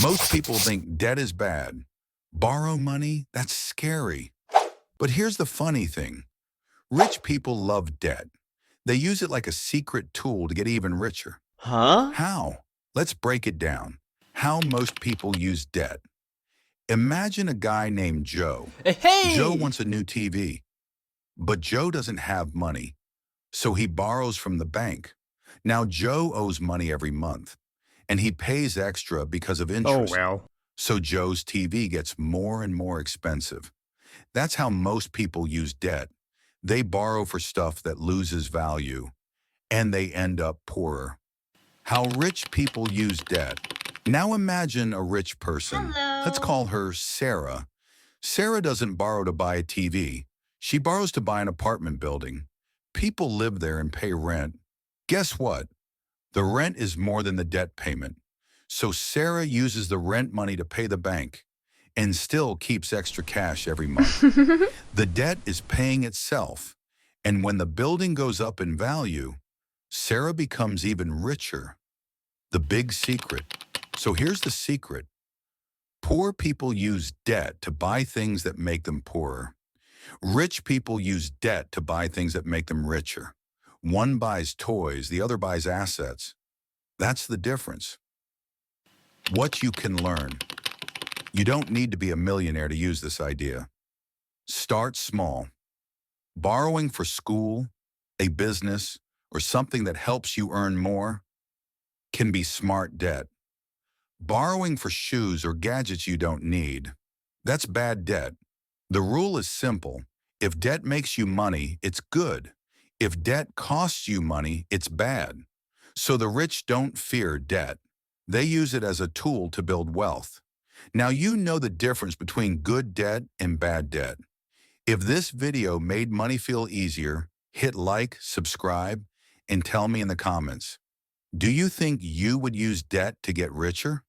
Most people think debt is bad. Borrow money? That's scary. But here's the funny thing. Rich people love debt. They use it like a secret tool to get even richer. Huh? How? Let's break it down. How most people use debt. Imagine a guy named Joe. Joe Hey! wants a new TV, but Joe doesn't have money, so he borrows from the bank. Now Joe owes money every month, and he pays extra because of Oh, interest. well. So Joe's TV gets more and more expensive. That's how most people use debt. They borrow for stuff that loses value, and they end up poorer. How rich people use debt. Now imagine a rich person. Let's Hello. call her Sarah. Sarah doesn't borrow to buy a TV. She borrows to buy an apartment building. People live there and pay rent. Guess what? The rent is more than the debt payment. So Sarah uses the rent money to pay the bank and still keeps extra cash every month. The debt is paying itself. And when the building goes up in value, Sarah becomes even richer. The big secret. So here's the secret. Poor people use debt to buy things that make them poorer. Rich people use debt to buy things that make them richer. One buys toys, the other buys assets. That's the difference. What you can learn. You don't need to be a millionaire to use this idea. Start small. Borrowing for school, a business, or something that helps you earn more can be smart debt. Borrowing for shoes or gadgets you don't need, that's bad debt. The rule is simple. If debt makes you money, it's good. If debt costs you money, it's bad. So the rich don't fear debt. They use it as a tool to build wealth. Now you know the difference between good debt and bad debt. If this video made money feel easier, hit like, subscribe, and tell me in the comments. Do you think you would use debt to get richer?